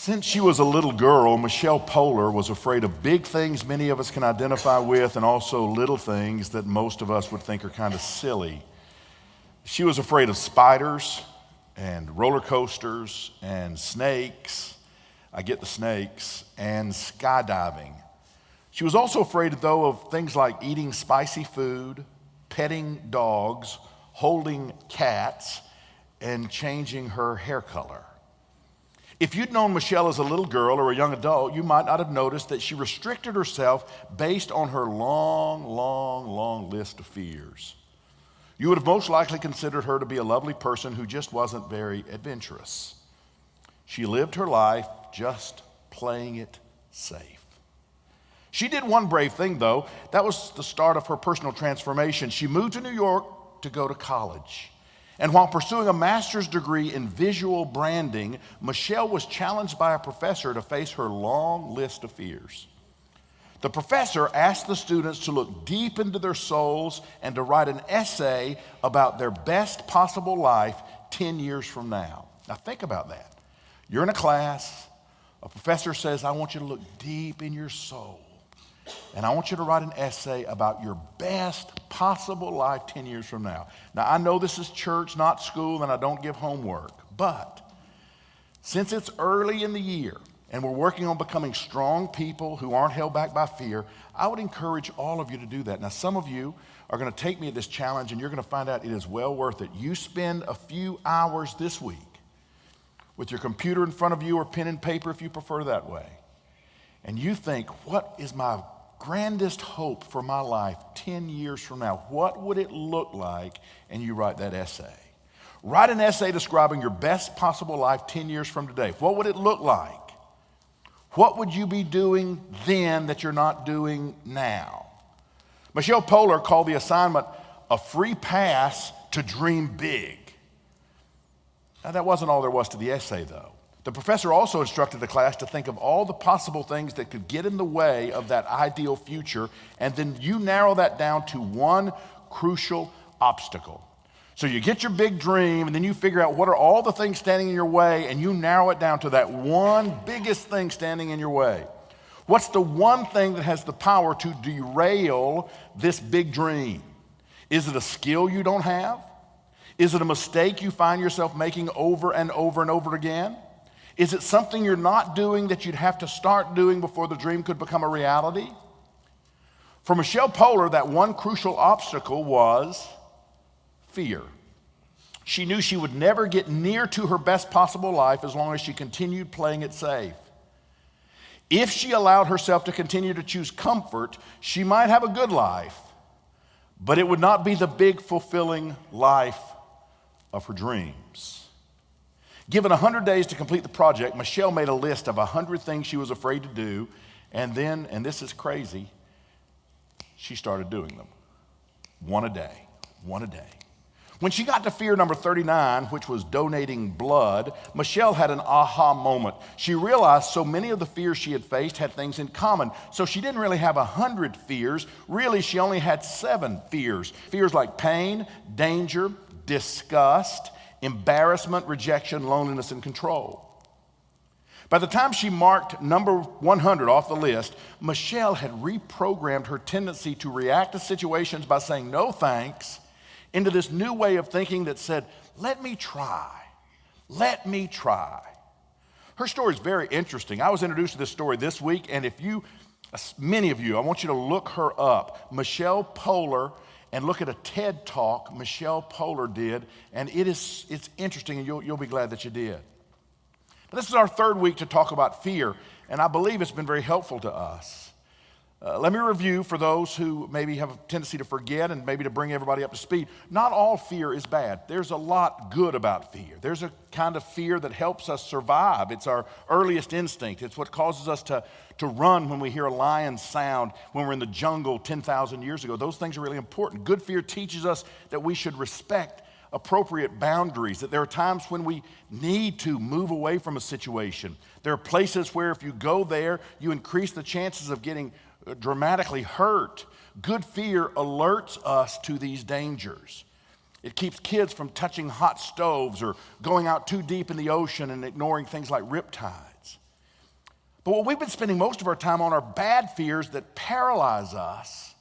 Since she was a little girl, Michelle Poler was afraid of big things many of us can identify with and also little things that most of us would think are kind of silly. She was afraid of spiders and roller coasters and snakes. I get the snakes, and skydiving. She was also afraid, though, of things like eating spicy food, petting dogs, holding cats, and changing her hair color. If you'd known Michelle as a little girl or a young adult, you might not have noticed that she restricted herself based on her long list of fears. You would have most likely considered her to be a lovely person who just wasn't very adventurous. She lived her life just playing it safe. She did one brave thing, though. That was the start of her personal transformation. She moved to New York to go to college. And while pursuing a master's degree in visual branding, Michelle was challenged by a professor to face her long list of fears. The professor asked the students to look deep into their souls and to write an essay about their best possible life 10 years from now. Now think about that. You're in a class, a professor says, I want you to look deep in your soul, and I want you to write an essay about your best possible life 10 years from now. Now, I know this is church, not school, and I don't give homework, but since it's early in the year and we're working on becoming strong people who aren't held back by fear, I would encourage all of you to do that. Now, some of you are going to take me at this challenge, and you're going to find out it is well worth it. You spend a few hours this week with your computer in front of you or pen and paper if you prefer that way, and you think, what is my grandest hope for my life 10 years from now? What would it look like? And you write that essay. Write an essay describing your best possible life 10 years from today. What would it look like? What would you be doing then that you're not doing now? Michelle Poler called the assignment a free pass to dream big. Now, that wasn't all there was to the essay, though. The professor also instructed the class to think of all the possible things that could get in the way of that ideal future, and then you narrow that down to one crucial obstacle. So you get your big dream, and then you figure out what are all the things standing in your way, and you narrow it down to that one biggest thing standing in your way. What's the one thing that has the power to derail this big dream? Is it a skill you don't have? Is it a mistake you find yourself making over and over and over again? Is it something you're not doing that you'd have to start doing before the dream could become a reality? For Michelle Poler, that one crucial obstacle was fear. She knew she would never get near to her best possible life as long as she continued playing it safe. If she allowed herself to continue to choose comfort, she might have a good life, but it would not be the big, fulfilling life of her dreams. Given 100 days to complete the project, Michelle made a list of 100 things she was afraid to do, and then, and this is crazy, she started doing them. One a day. When she got to fear number 39, which was donating blood, Michelle had an aha moment. She realized so many of the fears she had faced had things in common. So she didn't really have 100 fears. Really, she only had 7 fears. Fears like pain, danger, disgust, embarrassment, rejection, loneliness, and control. By the time she marked number 100 off the list, Michelle had reprogrammed her tendency to react to situations by saying no thanks into this new way of thinking that said, let me try. Her story is very interesting. I was introduced to this story this week, and many of you, I want you to look her up. Michelle Poler, and look at a TED Talk Michelle Poler did, and it's interesting, and you'll be glad that you did. This is our third week to talk about fear, and I believe it's been very helpful to us. Let me review for those who maybe have a tendency to forget and maybe to bring everybody up to speed. Not all fear is bad. There's a lot good about fear. There's a kind of fear that helps us survive. It's our earliest instinct. It's what causes us to run when we hear a lion sound when we're in the jungle 10,000 years ago. Those things are really important. Good fear teaches us that we should respect appropriate boundaries, that there are times when we need to move away from a situation. There are places where if you go there, you increase the chances of getting dramatically hurt. Good fear alerts us to these dangers. It keeps kids from touching hot stoves or going out too deep in the ocean and ignoring things like riptides. But what we've been spending most of our time on are bad fears that paralyze us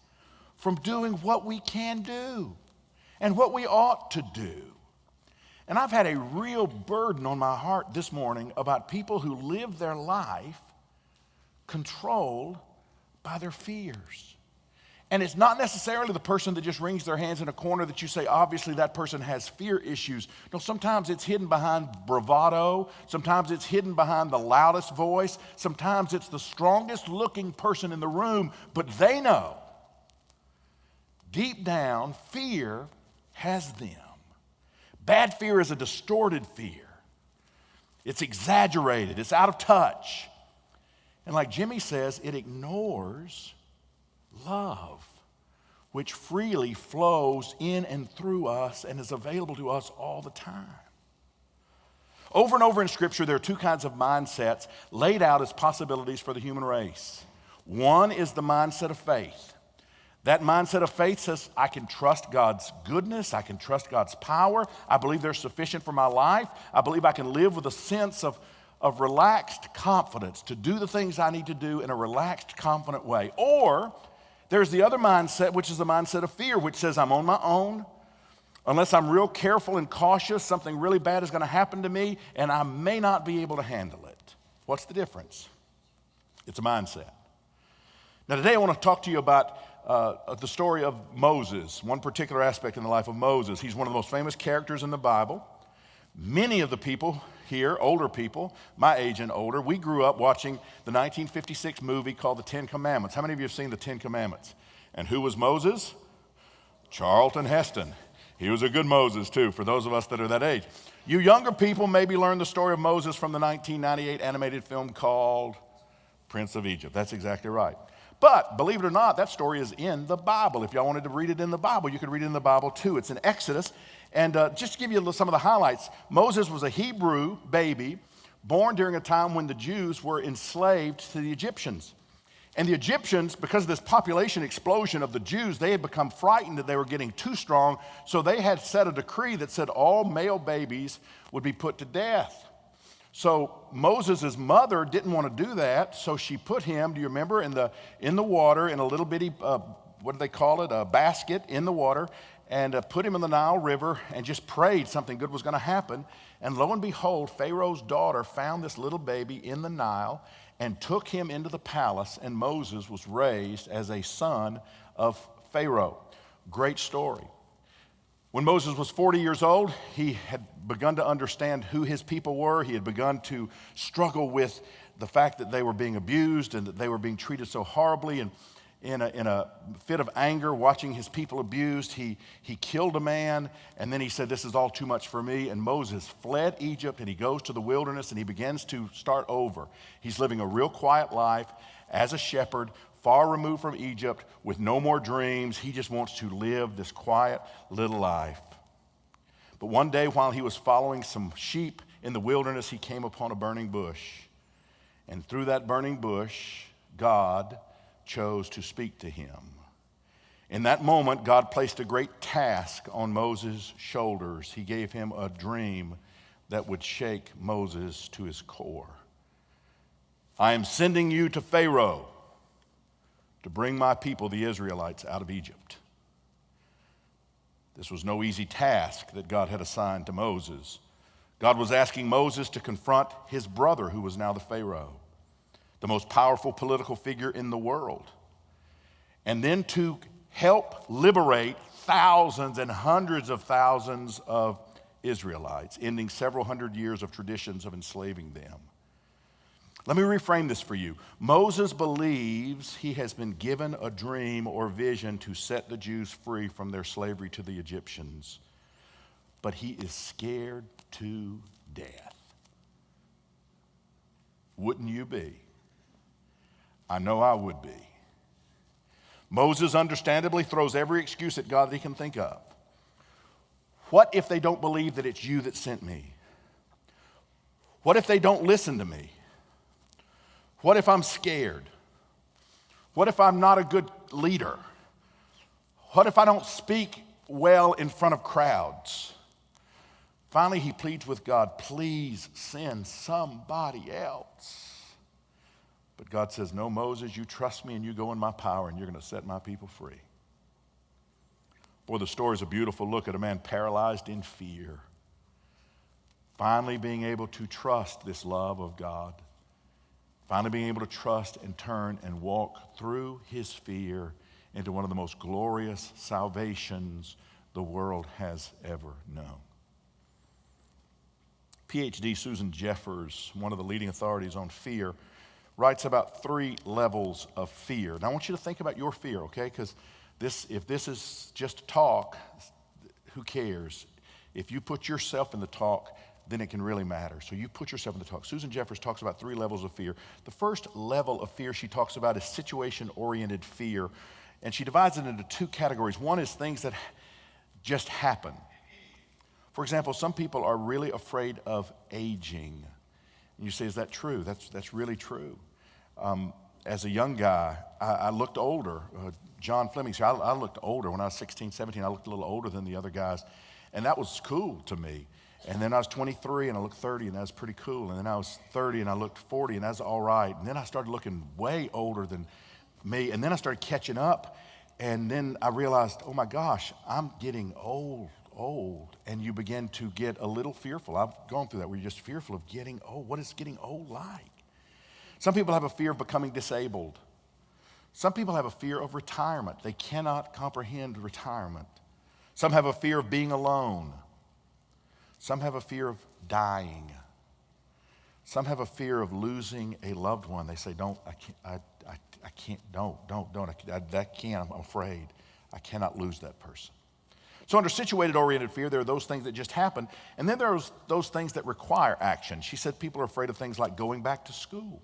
from doing what we can do and what we ought to do. And I've had a real burden on my heart this morning about people who live their life controlled by their fears. And it's not necessarily the person that just wrings their hands in a corner that you say, obviously that person has fear issues. No, sometimes it's hidden behind bravado. Sometimes it's hidden behind the loudest voice. Sometimes it's the strongest looking person in the room, but they know deep down fear has them. Bad fear is a distorted fear. It's exaggerated. It's out of touch. And like Jimmy says, it ignores love, which freely flows in and through us and is available to us all the time. Over and over in Scripture, there are two kinds of mindsets laid out as possibilities for the human race. One is the mindset of faith. That mindset of faith says, I can trust God's goodness. I can trust God's power. I believe they're sufficient for my life. I believe I can live with a sense of relaxed confidence to do the things I need to do in a relaxed, confident way. Or there's the other mindset, which is the mindset of fear, which says I'm on my own. Unless I'm real careful and cautious, something really bad is going to happen to me, and I may not be able to handle it. What's the difference? It's a mindset. Now today I want to talk to you about the story of Moses, one particular aspect in the life of Moses. He's one of the most famous characters in the Bible. Many of the people here, older people, my age and older, we grew up watching the 1956 movie called The Ten Commandments. How many of you have seen The Ten Commandments? And who was Moses? Charlton Heston. He was a good Moses too, for those of us that are that age. You younger people maybe learned the story of Moses from the 1998 animated film called Prince of Egypt. That's exactly right. But believe it or not, that story is in the Bible. If y'all wanted to read it in the Bible, you could read it in the Bible too. It's in Exodus. And just to give you some of the highlights, Moses was a Hebrew baby born during a time when the Jews were enslaved to the Egyptians. And the Egyptians, because of this population explosion of the Jews, they had become frightened that they were getting too strong. So they had set a decree that said all male babies would be put to death. So Moses' mother didn't want to do that, so she put him, do you remember, in the water, in a little bitty, what do they call it, a basket in the water, and put him in the Nile River and just prayed something good was going to happen. And lo and behold, Pharaoh's daughter found this little baby in the Nile and took him into the palace, and Moses was raised as a son of Pharaoh. Great story. When Moses was 40 years old, he had begun to understand who his people were. He had begun to struggle with the fact that they were being abused and that they were being treated so horribly. And in a fit of anger, watching his people abused, he killed a man, and then he said, this is all too much for me. And Moses fled Egypt, and he goes to the wilderness, and he begins to start over. He's living a real quiet life as a shepherd, far removed from Egypt, with no more dreams. He just wants to live this quiet little life. But one day, while he was following some sheep in the wilderness, he came upon a burning bush. And through that burning bush, God chose to speak to him. In that moment, God placed a great task on Moses' shoulders. He gave him a dream that would shake Moses to his core. I am sending you to Pharaoh to bring my people, the Israelites, out of Egypt. This was no easy task that God had assigned to Moses. God was asking Moses to confront his brother, who was now the Pharaoh, the most powerful political figure in the world, and then to help liberate thousands and hundreds of thousands of Israelites, ending several hundred years of traditions of enslaving them. Let me reframe this for you. Moses believes he has been given a dream or vision to set the Jews free from their slavery to the Egyptians, but he is scared to death. Wouldn't you be? I know I would be. Moses understandably throws every excuse at God that he can think of. What if they don't believe that it's you that sent me? What if they don't listen to me? What if I'm scared? What if I'm not a good leader? What if I don't speak well in front of crowds? Finally, he pleads with God, please send somebody else. But God says, no, Moses, you trust me and you go in my power and you're going to set my people free. Boy, the story is a beautiful look at a man paralyzed in fear, finally being able to trust this love of God, finally being able to trust and turn and walk through his fear into one of the most glorious salvations the world has ever known. PhD Susan Jeffers, one of the leading authorities on fear, writes about 3 levels of fear. Now I want you to think about your fear, okay? Because if this is just talk, who cares? If you put yourself in the talk, then it can really matter. So you put yourself in the talk. Susan Jeffers talks about 3 levels of fear. The first level of fear she talks about is situation-oriented fear. And she divides it into 2 categories. One is things that just happen. For example, some people are really afraid of aging. And you say, is that true? That's really true. As a young guy, I looked older. John Fleming said, I looked older. When I was 16, 17, I looked a little older than the other guys. And that was cool to me. And then I was 23 and I looked 30 and that was pretty cool. And then I was 30 and I looked 40 and that's all right. And then I started looking way older than me. And then I started catching up. And then I realized, oh my gosh, I'm getting old. And you begin to get a little fearful. I've gone through that where you're just fearful of getting old. What is getting old like? Some people have a fear of becoming disabled. Some people have a fear of retirement. They cannot comprehend retirement. Some have a fear of being alone. Some have a fear of dying. Some have a fear of losing a loved one. They say, don't, I'm afraid. I cannot lose that person. So under situated-oriented fear, there are those things that just happen, and then there are those things that require action. She said people are afraid of things like going back to school.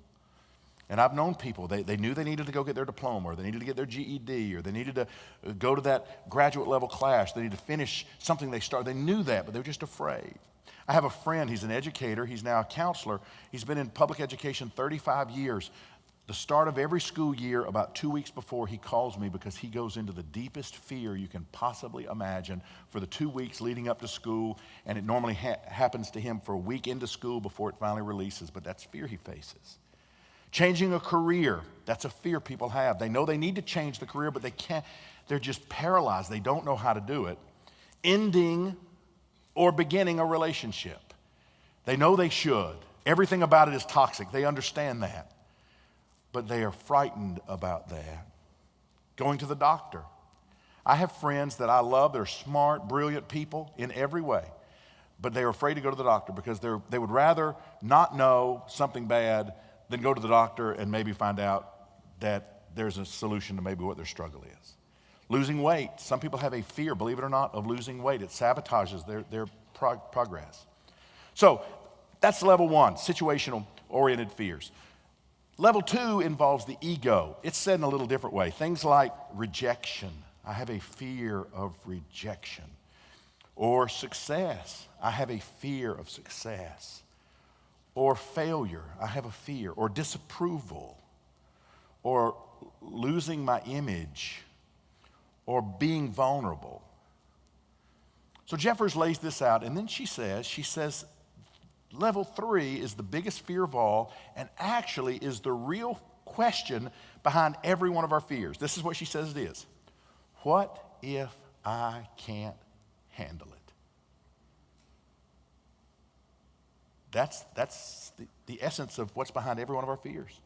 And I've known people, they knew they needed to go get their diploma, or they needed to get their GED, or they needed to go to that graduate level class, they needed to finish something they started. They knew that, but they were just afraid. I have a friend, he's an educator, he's now a counselor. He's been in public education 35 years. The start of every school year, about 2 weeks before, he calls me because he goes into the deepest fear you can possibly imagine for the 2 weeks leading up to school, and it normally happens to him for a week into school before it finally releases, but that's fear he faces. Changing a career, that's a fear people have. They know they need to change the career, but they can't. They're just paralyzed. They don't know how to do it. Ending or beginning a relationship. They know they should. Everything about it is toxic. They understand that. But they are frightened about that. Going to the doctor. I have friends that I love. They're smart, brilliant people in every way. But they're afraid to go to the doctor because they would rather not know something bad than go to the doctor and maybe find out that there's a solution to maybe what their struggle is. Losing weight. Some people have a fear, believe it or not, of losing weight. It sabotages their progress. So that's level 1, situational-oriented fears. Level 2 involves the ego. It's said in a little different way. Things like rejection. I have a fear of rejection. Or success. I have a fear of success. Or failure, I have a fear, or disapproval, or losing my image, or being vulnerable. So Jeffers lays this out, and then she says, level 3 is the biggest fear of all, and actually is the real question behind every one of our fears. This is what she says it is. What if I can't handle it? That's the essence of what's behind every one of our fears.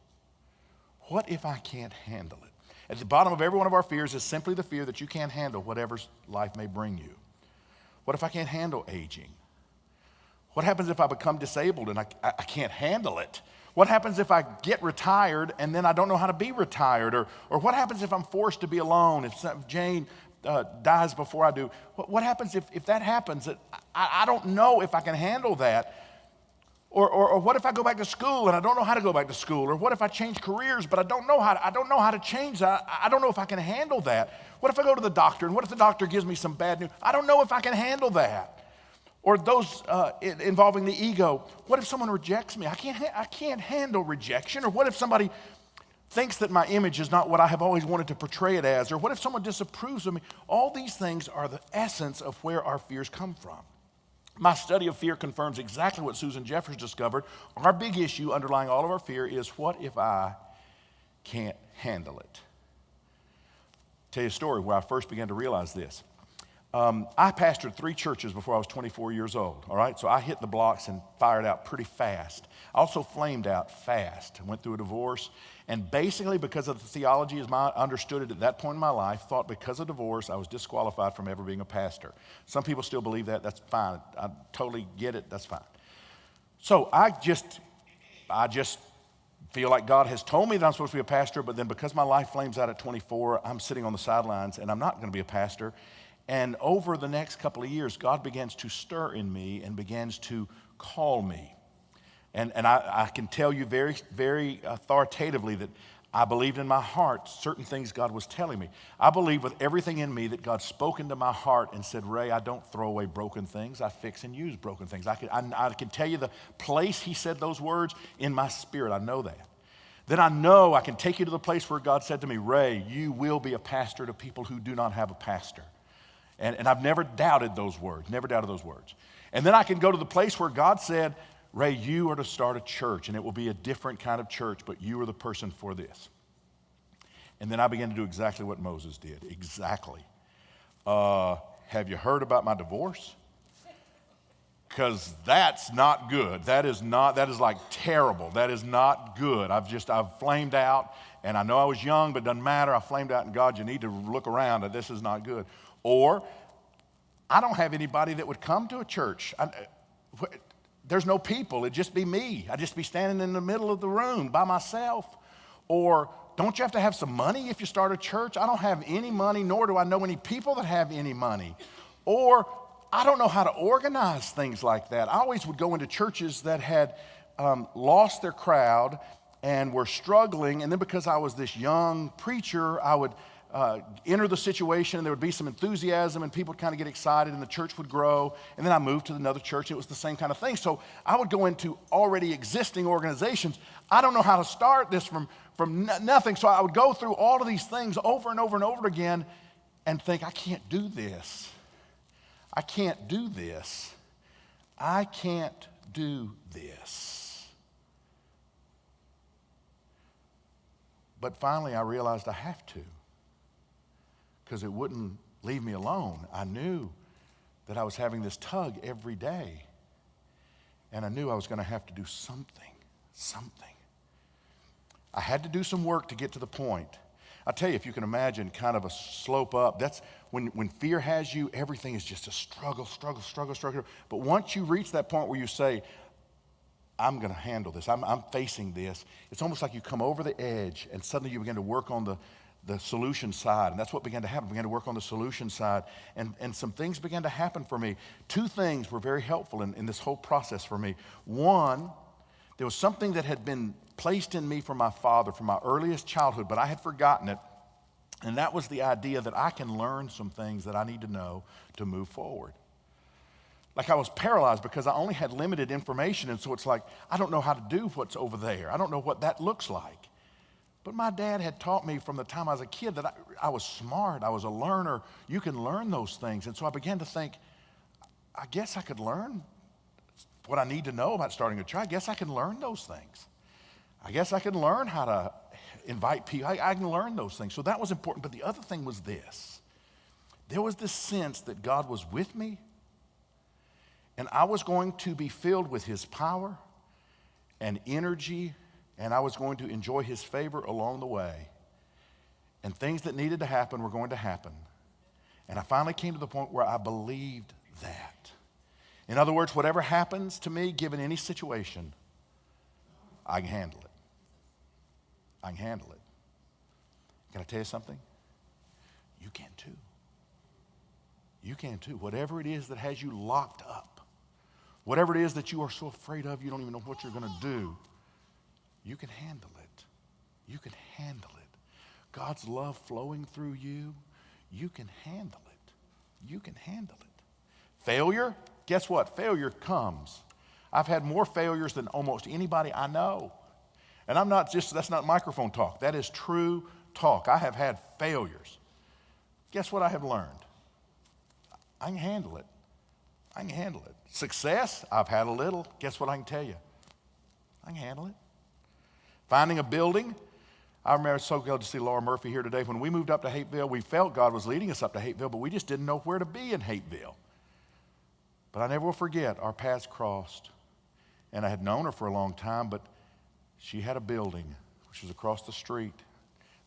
What if I can't handle it? At the bottom of every one of our fears is simply the fear that you can't handle whatever life may bring you. What if I can't handle aging? What happens if I become disabled and I can't handle it? What happens if I get retired and then I don't know how to be retired? Or what happens if I'm forced to be alone, if Jane dies before I do? What happens if that happens? I don't know if I can handle that. Or what if I go back to school and I don't know how to go back to school? Or what if I change careers but I don't know how to change that? I don't know if I can handle that. What if I go to the doctor and what if the doctor gives me some bad news? I don't know if I can handle that. Or those involving the ego. What if someone rejects me? I can't handle rejection. Or what if somebody thinks that my image is not what I have always wanted to portray it as? Or what if someone disapproves of me? All these things are the essence of where our fears come from. My study of fear confirms exactly what Susan Jeffers discovered. Our big issue underlying all of our fear is, what if I can't handle it. Tell you a story where I first began to realize this. I pastored 3 churches before I was 24 years old, all right? So I hit the blocks and fired out pretty fast. I also flamed out fast. I went through a divorce, and basically because of the theology as I understood it at that point in my life, thought because of divorce I was disqualified from ever being a pastor. Some people still believe that. That's fine. I totally get it. That's fine. So I just feel like God has told me that I'm supposed to be a pastor, but then because my life flames out at 24, I'm sitting on the sidelines and I'm not going to be a pastor. And over the next couple of years, God begins to stir in me and begins to call me. And I can tell you very, very authoritatively that I believed in my heart certain things God was telling me. I believe with everything in me that God spoke into my heart and said, Ray, I don't throw away broken things. I fix and use broken things. I can tell you the place he said those words in my spirit. I know that. Then I know I can take you to the place where God said to me, Ray, you will be a pastor to people who do not have a pastor. And I've never doubted those words, never doubted those words. And then I can go to the place where God said, Ray, you are to start a church, and it will be a different kind of church, but you are the person for this. And then I began to do exactly what Moses did, exactly. Have you heard about my divorce? Because that's not good. That is like terrible. That is not good. I've flamed out, and I know I was young, but it doesn't matter. I flamed out, and God, you need to look around. This is not good. Or I don't have anybody that would come to a church. There's no people. It'd just be me. I'd just be standing in the middle of the room by myself. Or don't you have to have some money if you start a church? I don't have any money, nor do I know any people that have any money. Or I don't know how to organize things like that. I always would go into churches that had lost their crowd and were struggling. And then because I was this young preacher, I would enter the situation, and there would be some enthusiasm, and people would kind of get excited, and the church would grow. And then I moved to another church. It was the same kind of thing. So I would go into already existing organizations. I don't know how to start this from nothing. So I would go through all of these things over and over and over again and think, I can't do this. I can't do this. I can't do this. But finally, I realized I have to, because it wouldn't leave me alone. I knew that I was having this tug every day, and I knew I was going to have to do something. I had to do some work to get to the point. I tell you, if you can imagine kind of a slope up, that's when fear has you, everything is just a struggle. But once you reach that point where you say, I'm going to handle this, I'm facing this, it's almost like you come over the edge, and suddenly you begin to work on the solution side. And that's what began to happen. I began to work on the solution side. And some things began to happen for me. 2 things were very helpful in this whole process for me. One, there was something that had been placed in me from my father from my earliest childhood, but I had forgotten it. And that was the idea that I can learn some things that I need to know to move forward. Like I was paralyzed because I only had limited information. And so it's like, I don't know how to do what's over there. I don't know what that looks like. But my dad had taught me from the time I was a kid that I was smart. I was a learner. You can learn those things. And so I began to think, I guess I could learn what I need to know about starting a church. I guess I can learn those things. I guess I can learn how to invite people. I can learn those things. So that was important. But the other thing was this. There was this sense that God was with me, and I was going to be filled with his power and energy, and I was going to enjoy his favor along the way. And things that needed to happen were going to happen. And I finally came to the point where I believed that. In other words, whatever happens to me, given any situation, I can handle it. I can handle it. Can I tell you something? You can too. You can too. Whatever it is that has you locked up, whatever it is that you are so afraid of, you don't even know what you're going to do, you can handle it. You can handle it. God's love flowing through you, you can handle it. You can handle it. Failure? Guess what? Failure comes. I've had more failures than almost anybody I know. And that's not microphone talk. That is true talk. I have had failures. Guess what I have learned? I can handle it. I can handle it. Success? I've had a little. Guess what I can tell you? I can handle it. Finding a building? I remember so glad to see Laura Murphy here today. When we moved up to Hateville, we felt God was leading us up to Hateville, but we just didn't know where to be in Hateville. But I never will forget, our paths crossed. And I had known her for a long time, but she had a building, which was across the street.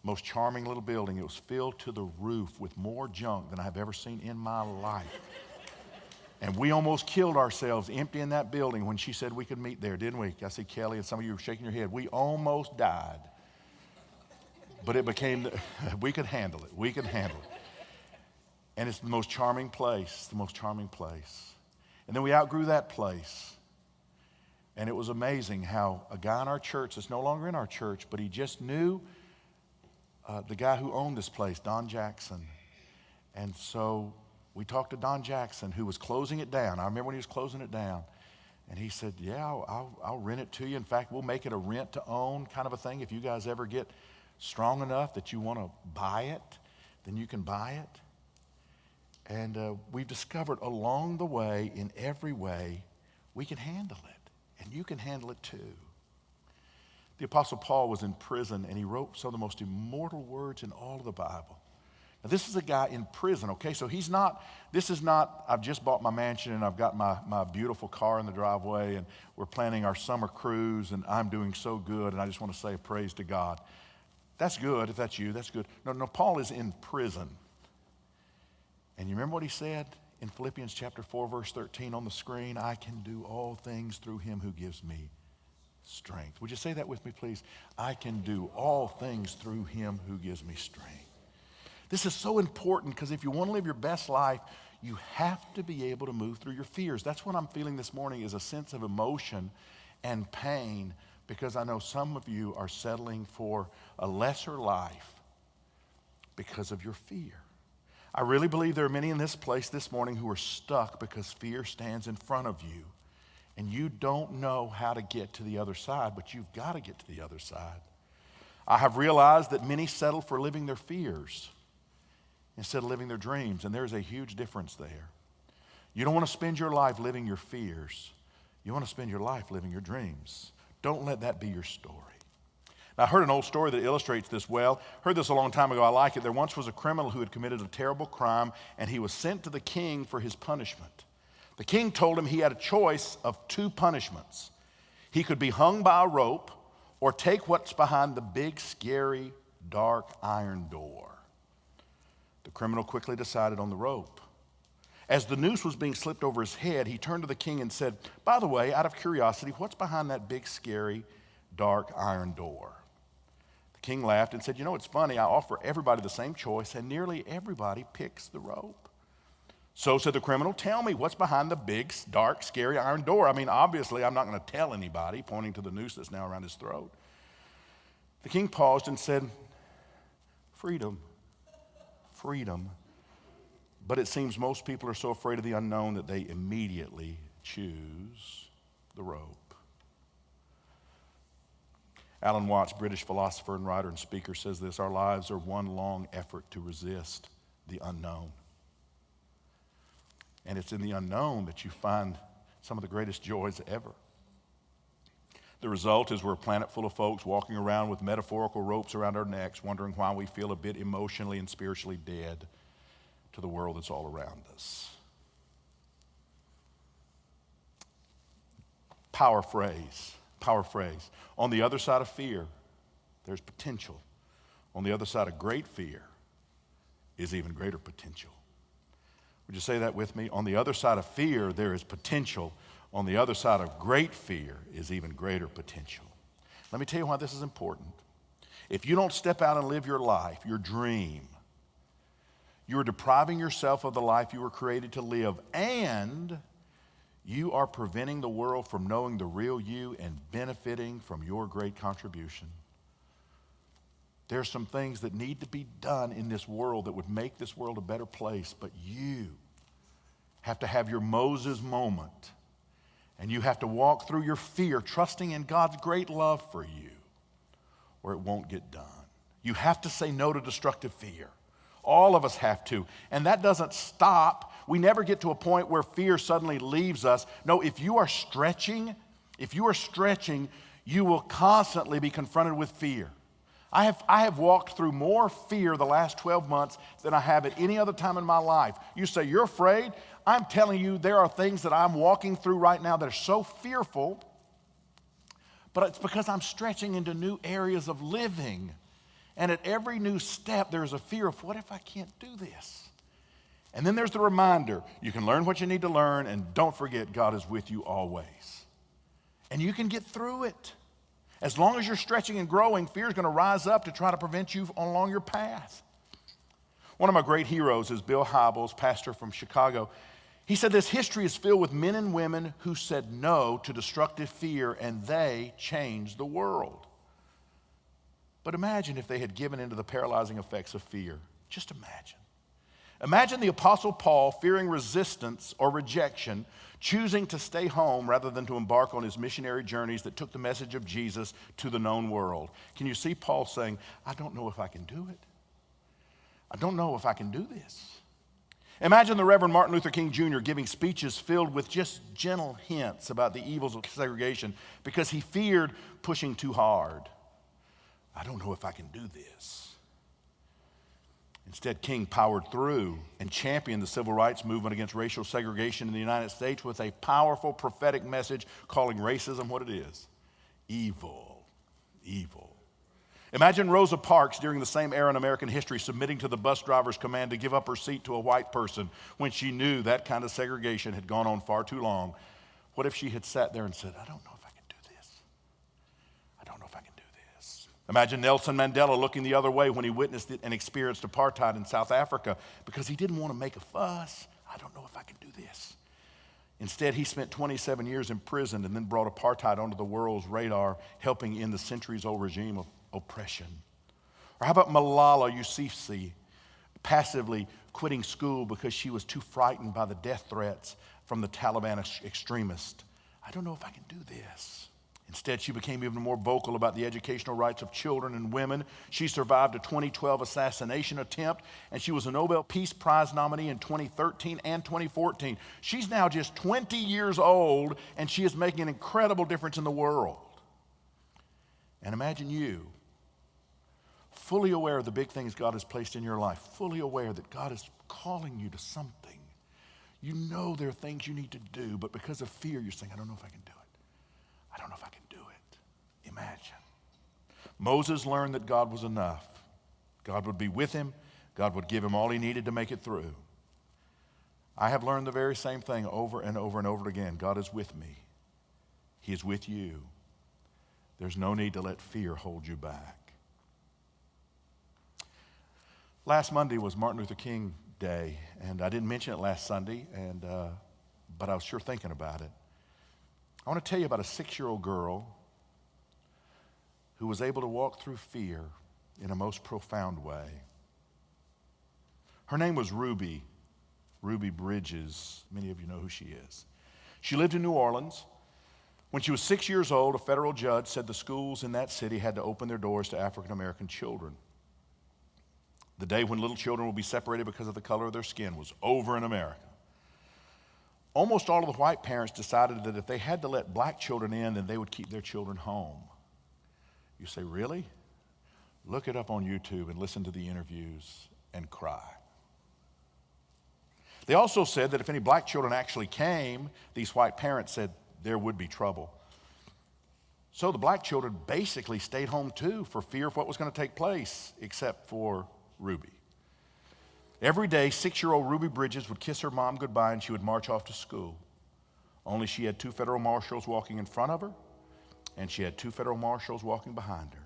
Most charming little building. It was filled to the roof with more junk than I've ever seen in my life. And we almost killed ourselves emptying that building when she said we could meet there, didn't we? I see Kelly and some of you were shaking your head. We almost died. But it became, we could handle it. We could handle it. And it's the most charming place, the most charming place. And then we outgrew that place. And it was amazing how a guy in our church that's no longer in our church, but he just knew the guy who owned this place, Don Jackson. And so we talked to Don Jackson, who was closing it down. I remember when he was closing it down. And he said, yeah, I'll rent it to you. In fact, we'll make it a rent to own kind of a thing. If you guys ever get strong enough that you want to buy it, then you can buy it. And we've discovered along the way, in every way, we can handle it. And you can handle it too. The Apostle Paul was in prison and he wrote some of the most immortal words in all of the Bible. Now this is a guy in prison, okay? So this is not, I've just bought my mansion and I've got my beautiful car in the driveway and we're planning our summer cruise and I'm doing so good and I just want to say praise to God. That's good, if that's you, that's good. No, Paul is in prison. And you remember what he said? In Philippians chapter 4, verse 13 on the screen, I can do all things through him who gives me strength. Would you say that with me, please? I can do all things through him who gives me strength. This is so important because if you want to live your best life, you have to be able to move through your fears. That's what I'm feeling this morning is a sense of emotion and pain because I know some of you are settling for a lesser life because of your fear. I really believe there are many in this place this morning who are stuck because fear stands in front of you and you don't know how to get to the other side, but you've got to get to the other side. I have realized that many settle for living their fears instead of living their dreams, and there's a huge difference there. You don't want to spend your life living your fears. You want to spend your life living your dreams. Don't let that be your story. Now, I heard an old story that illustrates this well. Heard this a long time ago. I like it. There once was a criminal who had committed a terrible crime, and he was sent to the king for his punishment. The king told him he had a choice of two punishments. He could be hung by a rope or take what's behind the big, scary, dark iron door. The criminal quickly decided on the rope. As the noose was being slipped over his head, he turned to the king and said, by the way, out of curiosity, what's behind that big, scary, dark iron door? The king laughed and said, you know, it's funny, I offer everybody the same choice and nearly everybody picks the rope. So said the criminal, tell me what's behind the big, dark, scary iron door. I mean, obviously, I'm not going to tell anybody, pointing to the noose that's now around his throat. The king paused and said, freedom, freedom. But it seems most people are so afraid of the unknown that they immediately choose the rope. Alan Watts, British philosopher and writer and speaker, says this, our lives are one long effort to resist the unknown. And it's in the unknown that you find some of the greatest joys ever. The result is we're a planet full of folks walking around with metaphorical ropes around our necks, wondering why we feel a bit emotionally and spiritually dead to the world that's all around us. Power phrase. On the other side of fear, there's potential. On the other side of great fear is even greater potential. Would you say that with me? On the other side of fear, there is potential. On the other side of great fear is even greater potential. Let me tell you why this is important. If you don't step out and live your life, your dream, you are depriving yourself of the life you were created to live, and you are preventing the world from knowing the real you and benefiting from your great contribution. There are some things that need to be done in this world that would make this world a better place, but you have to have your Moses moment, and you have to walk through your fear, trusting in God's great love for you, or it won't get done. You have to say no to destructive fear. All of us have to. And that doesn't stop. We never get to a point where fear suddenly leaves us. No, if you are stretching, you will constantly be confronted with fear. I have walked through more fear the last 12 months than I have at any other time in my life. You say, you're afraid? I'm telling you, there are things that I'm walking through right now that are so fearful, but it's because I'm stretching into new areas of living. And at every new step, there's a fear of, what if I can't do this? And then there's the reminder, you can learn what you need to learn, and don't forget, God is with you always. And you can get through it. As long as you're stretching and growing, fear is going to rise up to try to prevent you along your path. One of my great heroes is Bill Hybels, pastor from Chicago. He said this: history is filled with men and women who said no to destructive fear, and they changed the world. But imagine if they had given into the paralyzing effects of fear. Just imagine. Imagine the Apostle Paul fearing resistance or rejection, choosing to stay home rather than to embark on his missionary journeys that took the message of Jesus to the known world. Can you see Paul saying, I don't know if I can do it. I don't know if I can do this. Imagine the Reverend Martin Luther King Jr. giving speeches filled with just gentle hints about the evils of segregation because he feared pushing too hard. I don't know if I can do this. Instead, King powered through and championed the civil rights movement against racial segregation in the United States with a powerful prophetic message calling racism what it is: evil, evil. Imagine Rosa Parks during the same era in American history submitting to the bus driver's command to give up her seat to a white person when she knew that kind of segregation had gone on far too long. What if she had sat there and said, I don't know if I can do this. I don't know if I can do this. Imagine Nelson Mandela looking the other way when he witnessed and experienced apartheid in South Africa because he didn't want to make a fuss. I don't know if I can do this. Instead, he spent 27 years in prison and then brought apartheid onto the world's radar, helping end the centuries-old regime of oppression. Or how about Malala Yousafzai passively quitting school because she was too frightened by the death threats from the Taliban extremists? I don't know if I can do this. Instead, she became even more vocal about the educational rights of children and women. She survived a 2012 assassination attempt, and she was a Nobel Peace Prize nominee in 2013 and 2014. She's now just 20 years old, and she is making an incredible difference in the world. And imagine you, fully aware of the big things God has placed in your life, fully aware that God is calling you to something. You know there are things you need to do, but because of fear, you're saying, I don't know if I can do it. I don't know if I can do it. Imagine. Moses learned that God was enough. God would be with him. God would give him all he needed to make it through. I have learned the very same thing over and over and over again. God is with me. He is with you. There's no need to let fear hold you back. Last Monday was Martin Luther King Day, and I didn't mention it last Sunday, but I was sure thinking about it. I want to tell you about a 6-year-old girl who was able to walk through fear in a most profound way. Her name was Ruby Bridges. Many of you know who she is. She lived in New Orleans. When she was 6 years old, a federal judge said the schools in that city had to open their doors to African American children. The day when little children will be separated because of the color of their skin was over in America. Almost all of the white parents decided that if they had to let black children in, then they would keep their children home. You say, really? Look it up on YouTube and listen to the interviews and cry. They also said that if any black children actually came, these white parents said there would be trouble. So the black children basically stayed home too for fear of what was going to take place, except for Ruby. Every day, 6-year-old Ruby Bridges would kiss her mom goodbye and she would march off to school. Only she had 2 federal marshals walking in front of her, and she had 2 federal marshals walking behind her.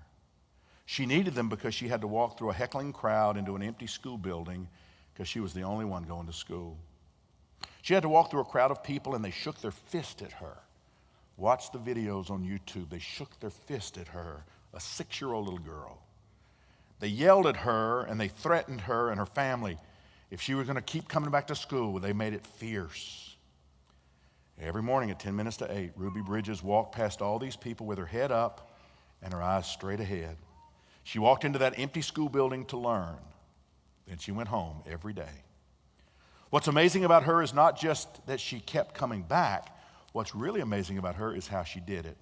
She needed them because she had to walk through a heckling crowd into an empty school building because she was the only one going to school. She had to walk through a crowd of people and they shook their fist at her. Watch the videos on YouTube. They shook their fist at her, a 6-year-old little girl. They yelled at her and they threatened her and her family. If she was going to keep coming back to school, they made it fierce. Every morning at 10 minutes to 8, Ruby Bridges walked past all these people with her head up and her eyes straight ahead. She walked into that empty school building to learn. Then she went home every day. What's amazing about her is not just that she kept coming back. What's really amazing about her is how she did it.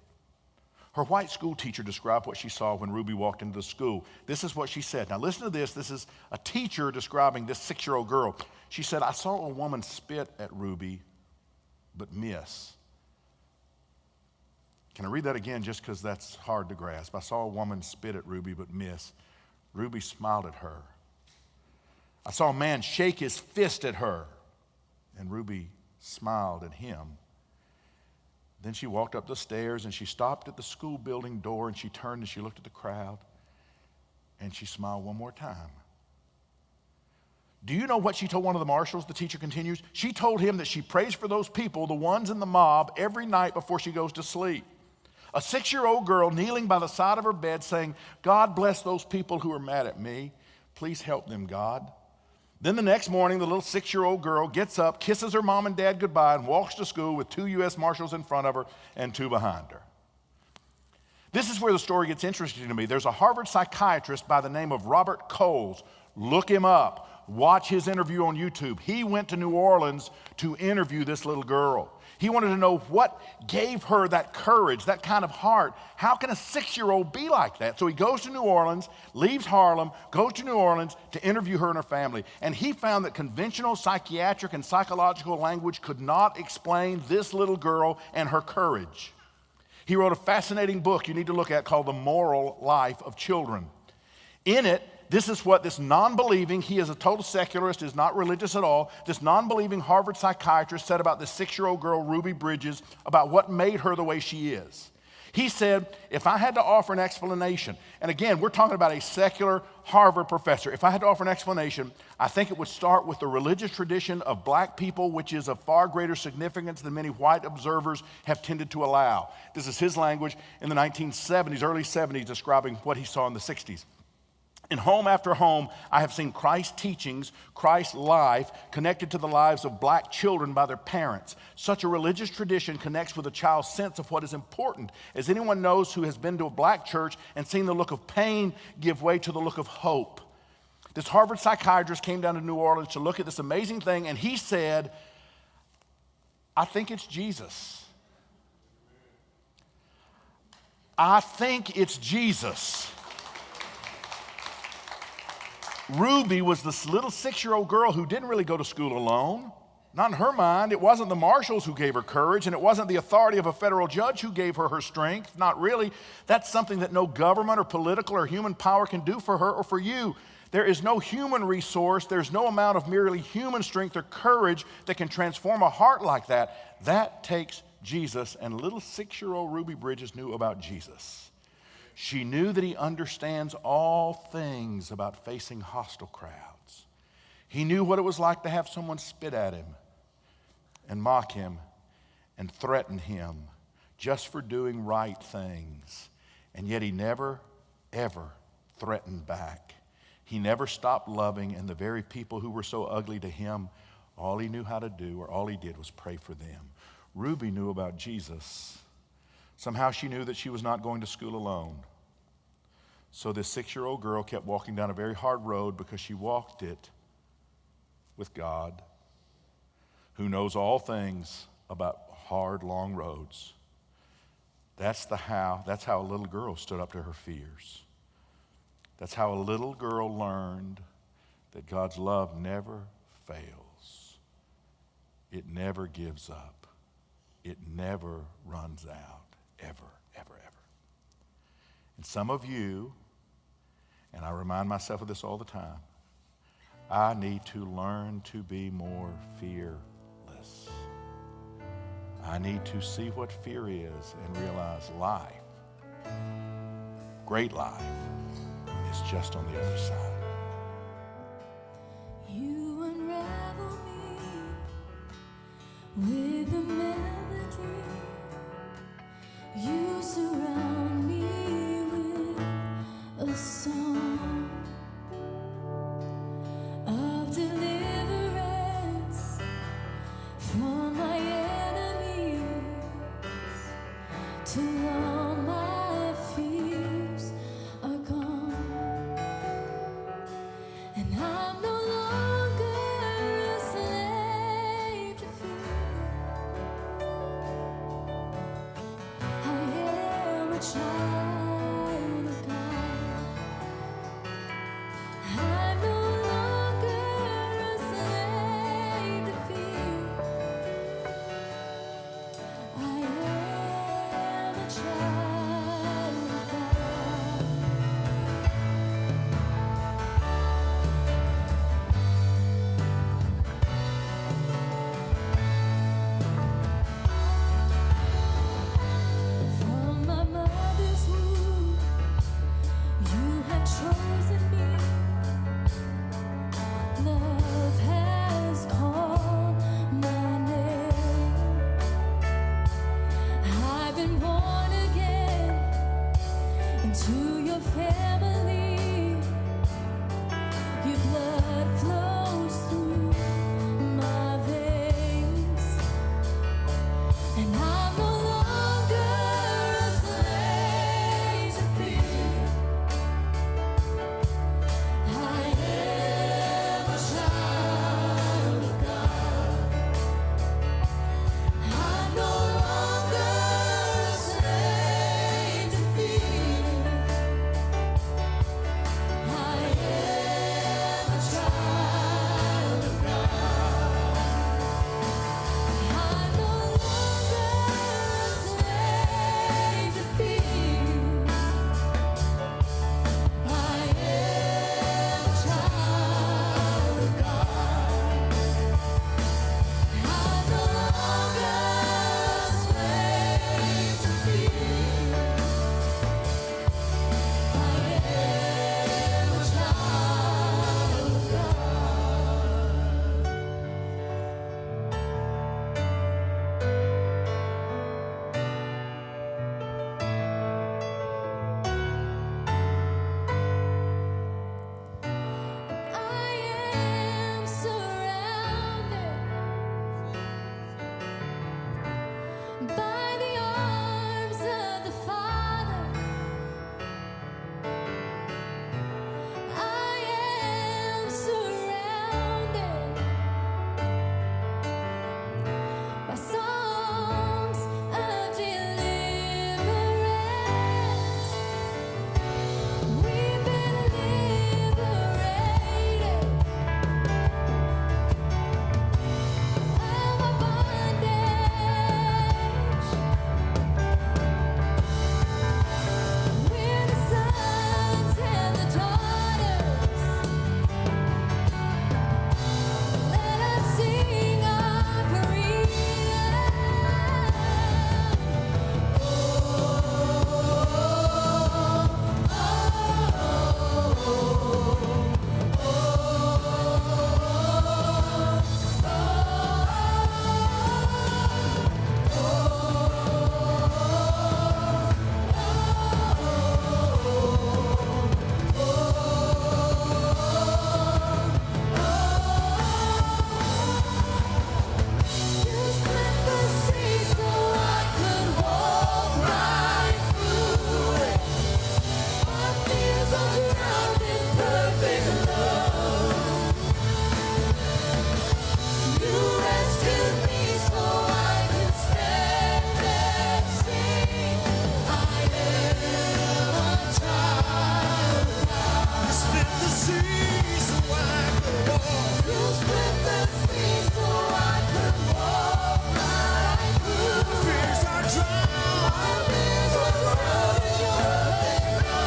Her white school teacher described what she saw when Ruby walked into the school. This is what she said. Now listen to this. This is a teacher describing this 6-year-old girl. She said, I saw a woman spit at Ruby, but miss. Can I read that again just because that's hard to grasp? I saw a woman spit at Ruby, but miss. Ruby smiled at her. I saw a man shake his fist at her, and Ruby smiled at him. Then she walked up the stairs and she stopped at the school building door and she turned and she looked at the crowd and she smiled one more time. Do you know what she told one of the marshals? The teacher continues. She told him that she prays for those people, the ones in the mob, every night before she goes to sleep. A 6-year-old girl kneeling by the side of her bed saying, God bless those people who are mad at me. Please help them, God. Then the next morning, the little 6-year-old girl gets up, kisses her mom and dad goodbye, and walks to school with 2 U.S. Marshals in front of her and 2 behind her. This is where the story gets interesting to me. There's a Harvard psychiatrist by the name of Robert Coles. Look him up. Watch his interview on YouTube. He went to New Orleans to interview this little girl. He wanted to know what gave her that courage, that kind of heart. How can a 6-year-old be like that? So he goes to New Orleans, leaves Harlem, goes to New Orleans to interview her and her family. And he found that conventional psychiatric and psychological language could not explain this little girl and her courage. He wrote a fascinating book you need to look at called The Moral Life of Children. In it, this is what this non-believing, he is a total secularist, is not religious at all, this non-believing Harvard psychiatrist said about this 6-year-old girl, Ruby Bridges, about what made her the way she is. He said, if I had to offer an explanation, and again, we're talking about a secular Harvard professor. If I had to offer an explanation, I think it would start with the religious tradition of black people, which is of far greater significance than many white observers have tended to allow. This is his language in the 1970s, early 70s, describing what he saw in the 60s. In home after home, I have seen Christ's teachings, Christ's life, connected to the lives of black children by their parents. Such a religious tradition connects with a child's sense of what is important. As anyone knows who has been to a black church and seen the look of pain give way to the look of hope. This Harvard psychiatrist came down to New Orleans to look at this amazing thing, and he said, I think it's Jesus. I think it's Jesus. Ruby was this little 6-year-old girl who didn't really go to school alone. Not in her mind. It wasn't the marshals who gave her courage, and it wasn't the authority of a federal judge who gave her her strength. Not really. That's something that no government or political or human power can do for her or for you. There is no human resource, there's no amount of merely human strength or courage that can transform a heart like that. That takes Jesus, and little 6-year-old Ruby Bridges knew about Jesus. She knew that he understands all things about facing hostile crowds. He knew what it was like to have someone spit at him and mock him and threaten him just for doing right things. And yet he never, ever threatened back. He never stopped loving, and the very people who were so ugly to him, all he knew how to do or all he did was pray for them. Ruby knew about Jesus. Somehow she knew that she was not going to school alone. So this 6-year-old girl kept walking down a very hard road because she walked it with God, who knows all things about hard, long roads. That's how a little girl stood up to her fears. That's how a little girl learned that God's love never fails. It never gives up. It never runs out, ever, ever, ever. And some of you, and I remind myself of this all the time, I need to learn to be more fearless. I need to see what fear is and realize life, great life, is just on the other side. You unravel me with a melody. You surround me with a song of deliverance from my enemies, till all my fears are gone, and I'm no longer a slave to fear. chosen me. Love has called my name. I've been born again into your family. Your blood flows through my veins, and I'm no longer a slave to fear. I am a child of God. I'm no longer a slave to fear. I am a child of God. I'm no longer a slave to fear. I am a child of God. I'm no longer a slave to fear. I am a child of I am surrounded by the arms of the Father. I am surrounded by songs of deliverance. We've been liberated of bondage. We're the sons and the daughters. Let us sing our freedom. You split the sea so I could walk right through it. My fears are drowned in perfect love. You rescued me so I could stand and sing. I am a child of God. You split the sea so I could walk. You split the sea so I could walk right through. Fears are drowned. My fears are drowned in your love.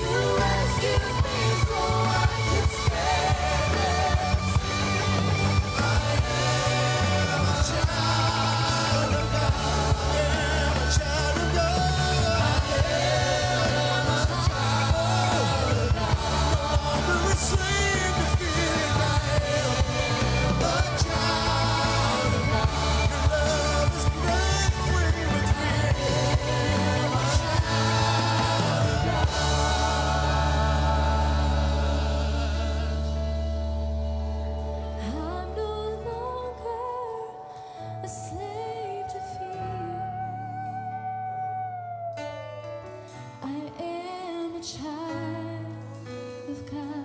You rescued me so I could stand and sing. I am a child of God. I am a child of God. No longer a slave to fear. I am a child of God. Your love is great with me. I'm no longer a slave to fear. I am a child of God.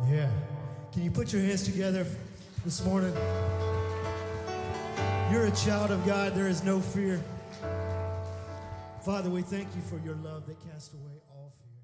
Yeah. Can you put your hands together this morning? You're a child of God. There is no fear. Father, we thank you for your love that casts away all fear.